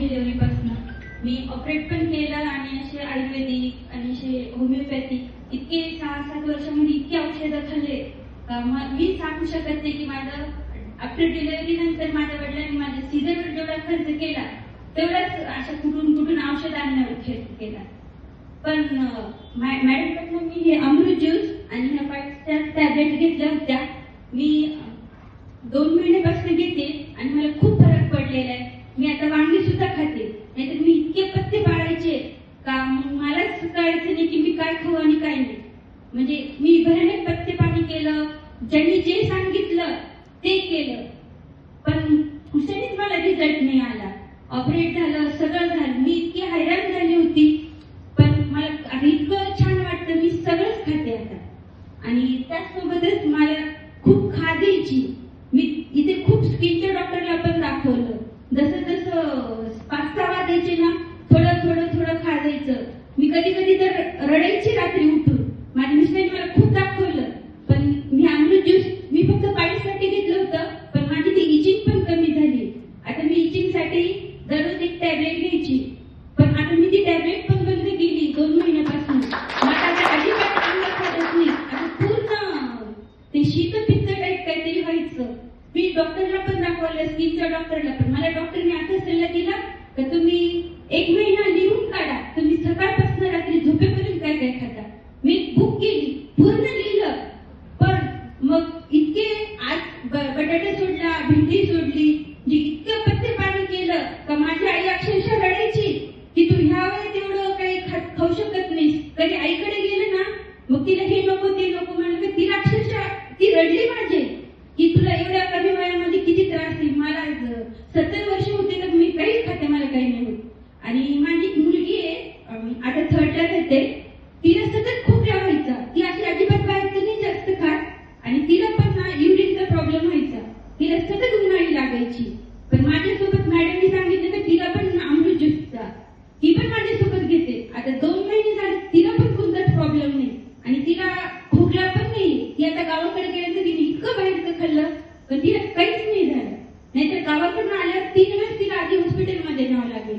डिलिव्हरीपासून मी operate पण केलं आणि असे आयुर्वेदिक आणि असे होमिओपॅथिक इतके 6-7 वर्षामध्ये इतके औषधं खाल्ले का मी सांगू शकत नाही की माझं आफ्टर डिलिव्हरी नंतर माझ्या वडिलांनी माझ्या सीझरवर जेवढा खर्च केला तेवढाच अशा कुठून औषध आणण्यावर खर्च केला. पण मॅडमकडनं मी हे अमृत ज्यूस आणि ह्या पाईटच्या टॅब्लेट घेतल्या होत्या. मी 2 महिन्यापासून घेते आणि मला खूप फरक पडलेला आहे. मी आता वांगी सुद्धा खाते, नाहीतर मी इतके पत्ते पाळायचे का मलाच कळायचं नाही की मी काय खाऊ आणि काय नाही. म्हणजे मी भयानक पत्ते पाणी केलं, ज्यांनी जे सांगितलं ते केलं, पण कुठेच मला रिझल्ट नाही आला. ऑपरेट झालं, सगळं झालं, मी इतकी हैराण झाली होती. पण मला इतकं छान वाटतं, मी सगळंच खाते आता. आणि त्याचसोबतच मला खूप खाज. मी इथे खूप स्किनच्या डॉक्टरला पण दाखवलं. जसं 5-6 वाजायचे ना, थोडं खाजायचं. मी कधी तर रडायची रात्री उठून. माझ्या मिस्टरांनी मला खूप दाखवलं, पण मी अमृत ज्यूस मी फक्त पाणीसाठी घेतलं होतं, पण माझी ती इचिंग पण कमी झाली. आता मी इचिंगसाठी दररोज एक टॅबलेट घ्यायची, पण आता मी ती टॅबलेट पण बंद केली 2 महिन्यापासून. मला आता अजिबात अंग खात नाही. आता पूर्ण ते शीतपित्त टाईप काहीतरी व्हायचं. मी डॉक्टरला पण दाखवलं, स्किनच्या डॉक्टरला पण. मला डॉक्टरने असा सल्ला दिला की तुम्ही 1 महिना लिहून काढा, तुम्ही सकाळपासून रात्री झोपेपर्यंत काय काय खाता. मी बुक केली, पूर्ण लिहिलं. पण मग इतके आज बटाटा सोडला, भेंडी सोडली, जी इतकं पत्ते पाणी केलं का माझी आई अक्षरशः रडायची की तू ह्या वेळेत एवढं काही खाऊ शकत नाहीस. कधी आईकडे गेलं ना, मग तिला हे नको ते नको म्हणलं, तिला अक्षरशः ती रडली माझे की तुला एवढ्या कमी वयामध्ये किती त्रास आहे. मला 70 वर्ष होते तर मी काहीच खाते, मला काही नाही होत. आणि माझी मुलगी आहे, आता 3rd ला जाते. तिला सतत खोकला व्हायचा, ती अशी अजिबात बाहेरचं नाही जास्त खात. आणि तिला पण ना युरिनचा प्रॉब्लेम व्हायचा, तिला सतत उन्हाळी लागायची. पण माझ्यासोबत मॅडमनी सांगितलं की तिला पण अमृत ज्यूसचा, ती पण माझ्यासोबत घेते. आता 2 महिने झाले, तिला पण कोणताच प्रॉब्लेम नाही आणि तिला खोकला पण नाही. ती आता गावाकडे गेल्यानंतर तिने इतकं बाहेरचं खाल्लं पण तिला काहीच नाही झालं. नाहीतर गावाकडून आल्यावर 3 वेळेस तिला आधी हॉस्पिटलमध्ये न्यावं लागेल.